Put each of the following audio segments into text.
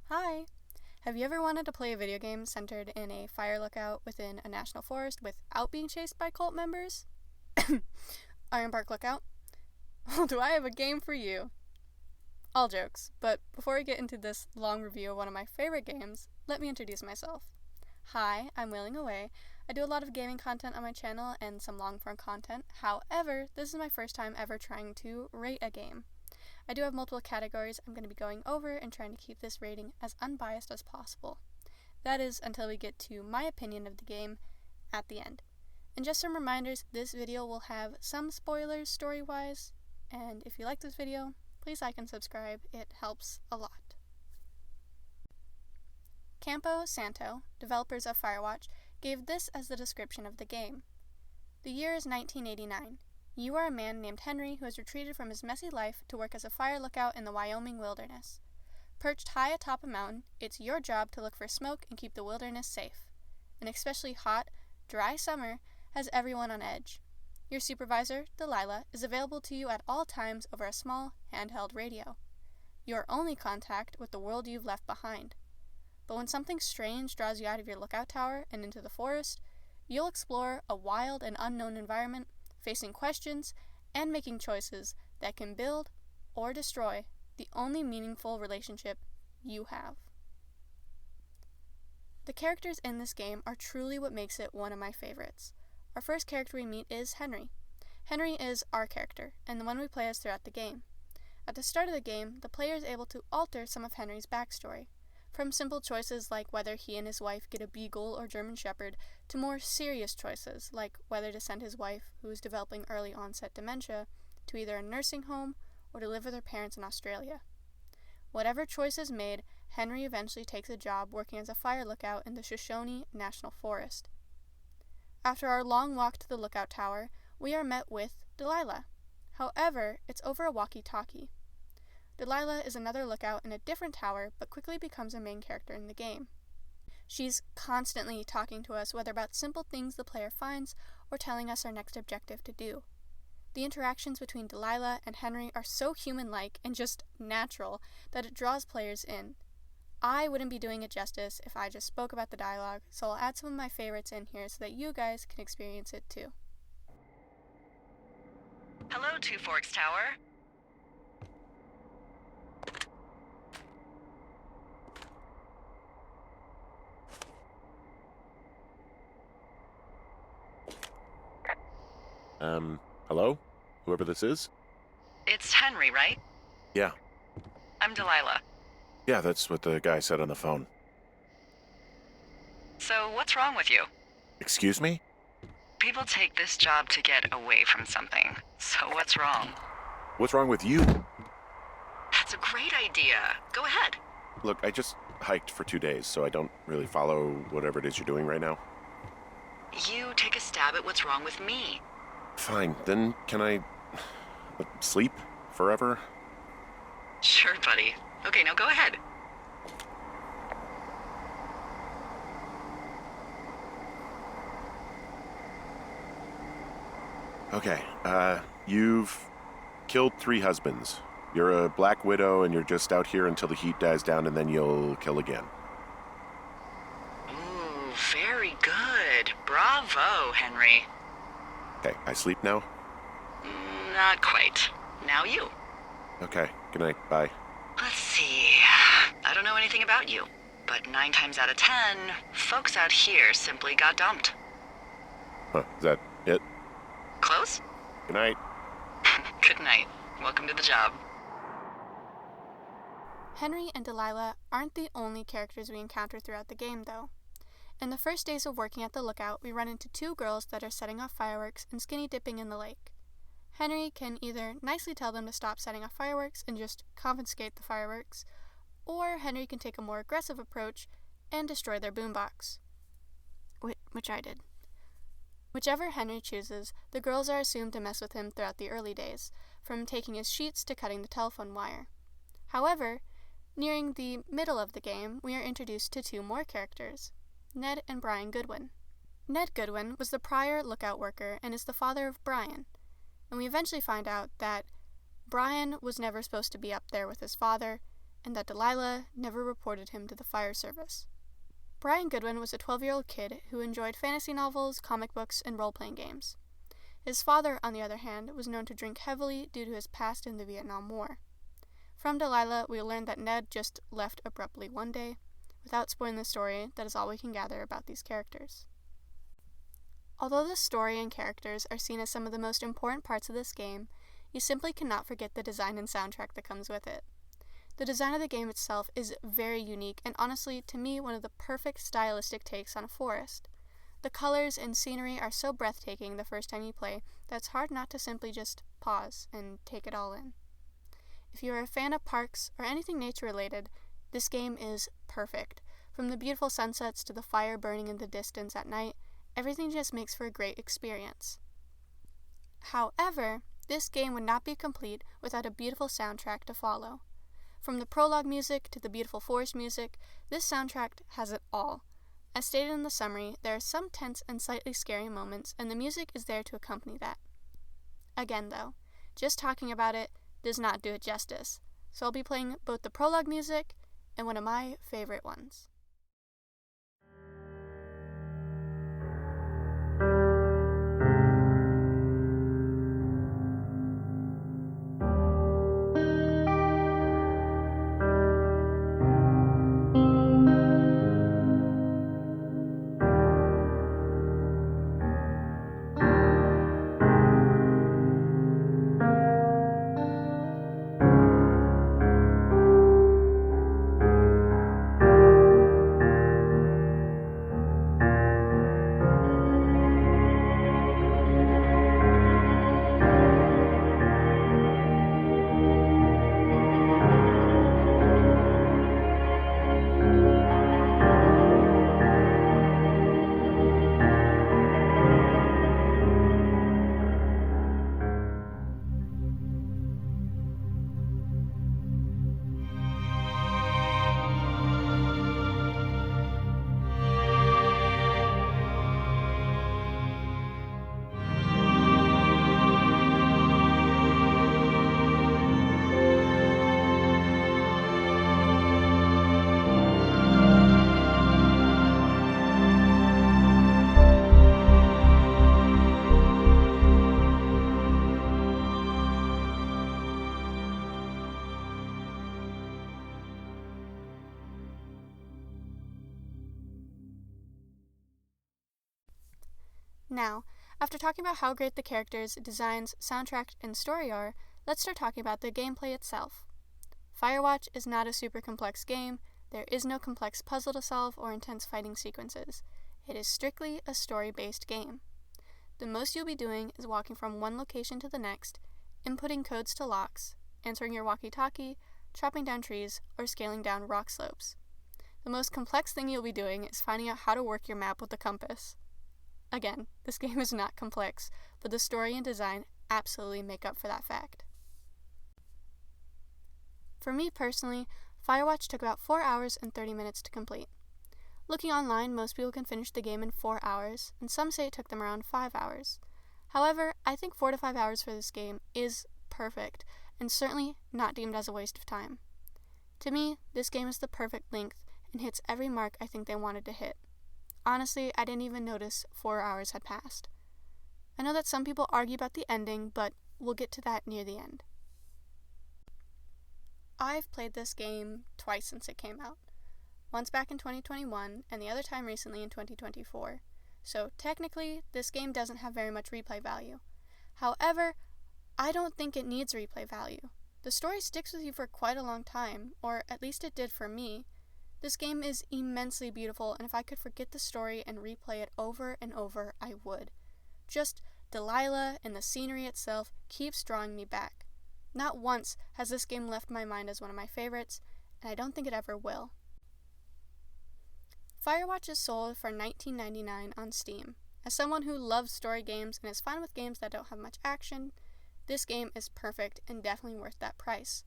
Hi! Have you ever wanted to play a video game centered in a fire lookout within a national forest without being chased by cult members? Iron Park Lookout? Well, do I have a game for you? All jokes, but before we get into this long review of one of my favorite games, let me introduce myself. Hi, I'm Willow. I do a lot of gaming content on my channel and some long-form content. However, this is my first time ever trying to rate a game. I do have multiple categories I'm going to be going over and trying to keep this rating as unbiased as possible. That is until we get to my opinion of the game at the end. And just some reminders, this video will have some spoilers story-wise, and if you like this video, please like and subscribe, it helps a lot. Campo Santo, developers of Firewatch, gave this as the description of the game. The year is 1989. You are a man named Henry who has retreated from his messy life to work as a fire lookout in the Wyoming wilderness. Perched high atop a mountain, it's your job to look for smoke and keep the wilderness safe. An especially hot, dry summer has everyone on edge. Your supervisor, Delilah, is available to you at all times over a small, handheld radio. Your only contact with the world you've left behind. But when something strange draws you out of your lookout tower and into the forest, you'll explore a wild and unknown environment, facing questions and making choices that can build or destroy the only meaningful relationship you have. The characters in this game are truly what makes it one of my favorites. Our first character we meet is Henry. Henry is our character, and the one we play as throughout the game. At the start of the game, the player is able to alter some of Henry's backstory, from simple choices like whether he and his wife get a beagle or German shepherd, to more serious choices like whether to send his wife, who is developing early onset dementia, to either a nursing home or to live with her parents in Australia. Whatever choice is made, Henry eventually takes a job working as a fire lookout in the Shoshone National Forest. After our long walk to the lookout tower, we are met with Delilah. However, it's over a walkie-talkie. Delilah is another lookout in a different tower, but quickly becomes a main character in the game. She's constantly talking to us, whether about simple things the player finds or telling us our next objective to do. The interactions between Delilah and Henry are so human-like and just natural that it draws players in. I wouldn't be doing it justice if I just spoke about the dialogue, so I'll add some of my favorites in here so that you guys can experience it too. Hello, Two Forks Tower. Hello? Whoever this is? It's Henry, right? Yeah. I'm Delilah. Yeah, that's what the guy said on the phone. So, what's wrong with you? Excuse me? People take this job to get away from something. So, what's wrong? What's wrong with you? That's a great idea. Go ahead. Look, I just hiked for 2 days, so I don't really follow whatever it is you're doing right now. You take a stab at what's wrong with me. Fine, then can I sleep forever? Sure, buddy. Okay, now go ahead. Okay, you've killed 3 husbands. You're a black widow and you're just out here until the heat dies down and then you'll kill again. Ooh, very good. Bravo, Henry. Okay, I sleep now? Not quite. Now you. Okay, good night, bye. Let's see. I don't know anything about you, but 9 times out of 10, folks out here simply got dumped. Huh, is that it? Close? Good night. Good night. Welcome to the job. Henry and Delilah aren't the only characters we encounter throughout the game, though. In the first days of working at the lookout, we run into 2 girls that are setting off fireworks and skinny dipping in the lake. Henry can either nicely tell them to stop setting off fireworks and just confiscate the fireworks, or Henry can take a more aggressive approach and destroy their boombox. Which I did. Whichever Henry chooses, the girls are assumed to mess with him throughout the early days, from taking his sheets to cutting the telephone wire. However, nearing the middle of the game, we are introduced to 2 more characters, Ned and Brian Goodwin. Ned Goodwin was the prior lookout worker and is the father of Brian, and we eventually find out that Brian was never supposed to be up there with his father, and that Delilah never reported him to the fire service. Brian Goodwin was a 12-year-old kid who enjoyed fantasy novels, comic books, and role-playing games. His father, on the other hand, was known to drink heavily due to his past in the Vietnam War. From Delilah, we learned that Ned just left abruptly one day. Without spoiling the story, that is all we can gather about these characters. Although the story and characters are seen as some of the most important parts of this game, you simply cannot forget the design and soundtrack that comes with it. The design of the game itself is very unique and honestly, to me, one of the perfect stylistic takes on a forest. The colors and scenery are so breathtaking the first time you play that it's hard not to simply just pause and take it all in. If you are a fan of parks or anything nature-related, this game is perfect. From the beautiful sunsets to the fire burning in the distance at night, everything just makes for a great experience. However, this game would not be complete without a beautiful soundtrack to follow. From the prologue music to the beautiful forest music, this soundtrack has it all. As stated in the summary, there are some tense and slightly scary moments, and the music is there to accompany that. Again though, just talking about it does not do it justice, so I'll be playing both the prologue music and one of my favorite ones. Now, after talking about how great the characters, designs, soundtrack, and story are, let's start talking about the gameplay itself. Firewatch is not a super complex game. There is no complex puzzle to solve or intense fighting sequences. It is strictly a story-based game. The most you'll be doing is walking from one location to the next, inputting codes to locks, answering your walkie-talkie, chopping down trees, or scaling down rock slopes. The most complex thing you'll be doing is finding out how to work your map with the compass. Again, this game is not complex, but the story and design absolutely make up for that fact. For me personally, Firewatch took about 4 hours and 30 minutes to complete. Looking online, most people can finish the game in 4 hours, and some say it took them around 5 hours. However, I think 4 to 5 hours for this game is perfect, and certainly not deemed as a waste of time. To me, this game is the perfect length and hits every mark I think they wanted to hit. Honestly, I didn't even notice 4 hours had passed. I know that some people argue about the ending, but we'll get to that near the end. I've played this game twice since it came out. Once back in 2021, and the other time recently in 2024. So technically, this game doesn't have very much replay value. However, I don't think it needs replay value. The story sticks with you for quite a long time, or at least it did for me. This game is immensely beautiful, and if I could forget the story and replay it over and over, I would. Just Delilah and the scenery itself keeps drawing me back. Not once has this game left my mind as one of my favorites, and I don't think it ever will. Firewatch is sold for $19.99 on Steam. As someone who loves story games and is fine with games that don't have much action, this game is perfect and definitely worth that price.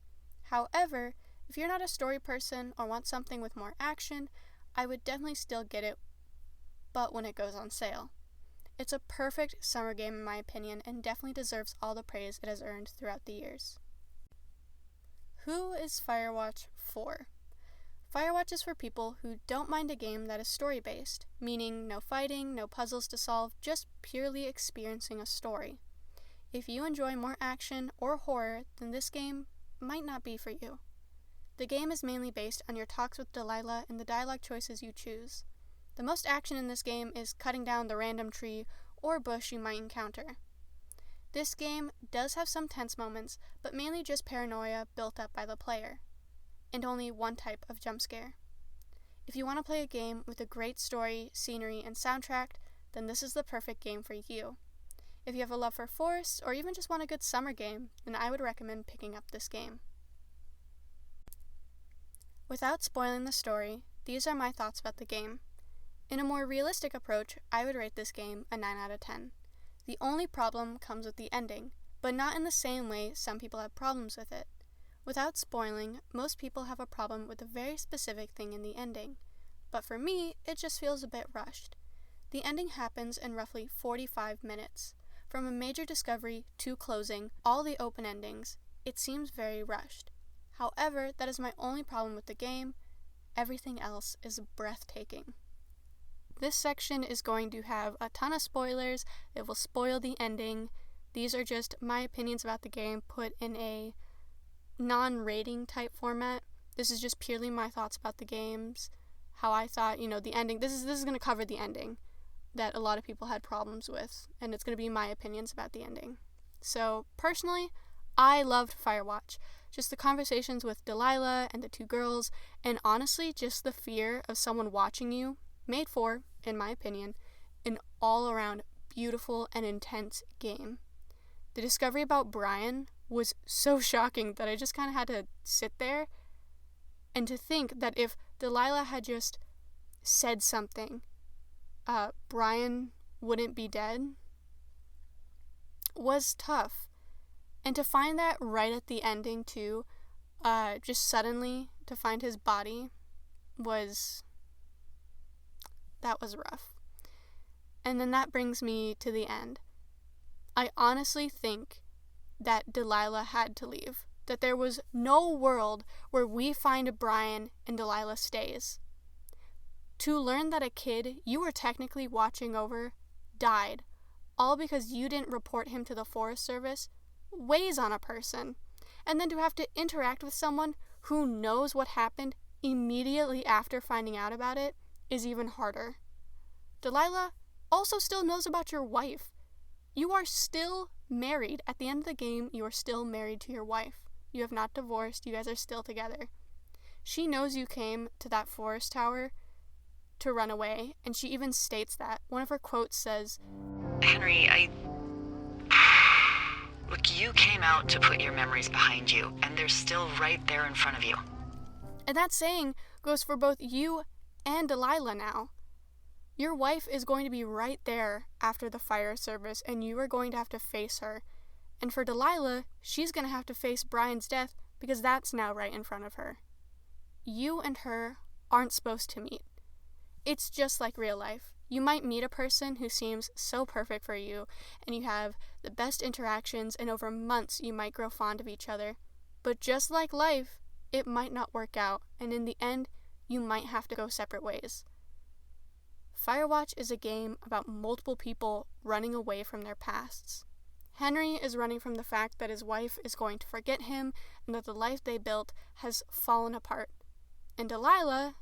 However, if you're not a story person or want something with more action, I would definitely still get it, but when it goes on sale. It's a perfect summer game in my opinion and definitely deserves all the praise it has earned throughout the years. who is Firewatch for? Firewatch is for people who don't mind a game that is story-based, meaning no fighting, no puzzles to solve, just purely experiencing a story. If you enjoy more action or horror, then this game might not be for you. The game is mainly based on your talks with Delilah and the dialogue choices you choose. The most action in this game is cutting down the random tree or bush you might encounter. This game does have some tense moments, but mainly just paranoia built up by the player, and only one type of jump scare. If you want to play a game with a great story, scenery, and soundtrack, then this is the perfect game for you. If you have a love for forests, or even just want a good summer game, then I would recommend picking up this game. Without spoiling the story, these are my thoughts about the game. In a more realistic approach, I would rate this game a 9 out of 10. The only problem comes with the ending, but not in the same way some people have problems with it. Without spoiling, most people have a problem with a very specific thing in the ending, but for me, it just feels a bit rushed. The ending happens in roughly 45 minutes. From a major discovery to closing, all the open endings, it seems very rushed. However, that is my only problem with the game. Everything else is breathtaking. This section is going to have a ton of spoilers. It will spoil the ending. These are just my opinions about the game put in a non-rating type format. This is just purely my thoughts about the games, how I thought, the ending. This is going to cover the ending that a lot of people had problems with, and it's going to be my opinions about the ending. So, personally, I loved Firewatch. Just the conversations with Delilah and the two girls, and honestly, just the fear of someone watching you, made for, in my opinion, an all-around beautiful and intense game. The discovery about Brian was so shocking that I just kind of had to sit there and to think that if Delilah had just said something, Brian wouldn't be dead, was tough. And to find that right at the ending too, just suddenly to find his body was rough. And then that brings me to the end. I honestly think that Delilah had to leave. That there was no world where we find Brian and Delilah stays. To learn that a kid you were technically watching over died, all because you didn't report him to the Forest Service, weighs on a person. And then to have to interact with someone who knows what happened immediately after finding out about it is even harder. Delilah also still knows about your wife. You are still married. At the end of the game, you are still married to your wife. You have not divorced. You guys are still together. She knows you came to that forest tower to run away, and she even states that. One of her quotes says, Henry, Look, you came out to put your memories behind you, and they're still right there in front of you. And that saying goes for both you and Delilah now. Your wife is going to be right there after the fire service, and you are going to have to face her. And for Delilah, she's going to have to face Brian's death because that's now right in front of her. You and her aren't supposed to meet. It's just like real life. You might meet a person who seems so perfect for you, and you have the best interactions, and over months you might grow fond of each other. But just like life, it might not work out, and in the end, you might have to go separate ways. Firewatch is a game about multiple people running away from their pasts. Henry is running from the fact that his wife is going to forget him, and that the life they built has fallen apart. And Delilah,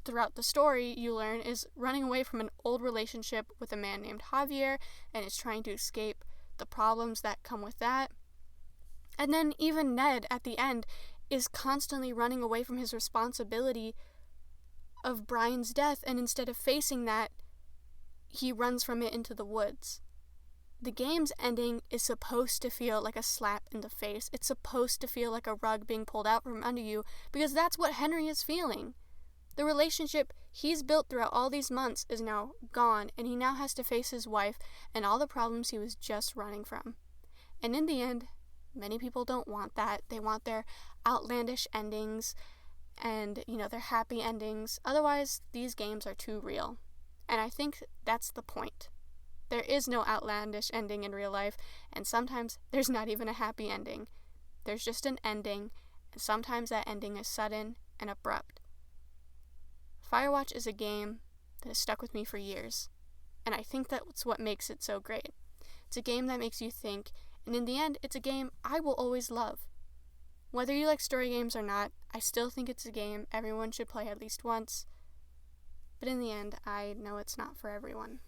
throughout the story, you learn, is running away from an old relationship with a man named Javier, and is trying to escape the problems that come with that. And then even Ned, at the end, is constantly running away from his responsibility of Brian's death, and instead of facing that, he runs from it into the woods. The game's ending is supposed to feel like a slap in the face. It's supposed to feel like a rug being pulled out from under you, because that's what Henry is feeling. The relationship he's built throughout all these months is now gone, and he now has to face his wife and all the problems he was just running from. And in the end, many people don't want that. They want their outlandish endings and, their happy endings. Otherwise, these games are too real. And I think that's the point. There is no outlandish ending in real life, and sometimes there's not even a happy ending. There's just an ending, and sometimes that ending is sudden and abrupt. Firewatch is a game that has stuck with me for years, and I think that's what makes it so great. It's a game that makes you think, and in the end, it's a game I will always love. Whether you like story games or not, I still think it's a game everyone should play at least once, but in the end, I know it's not for everyone.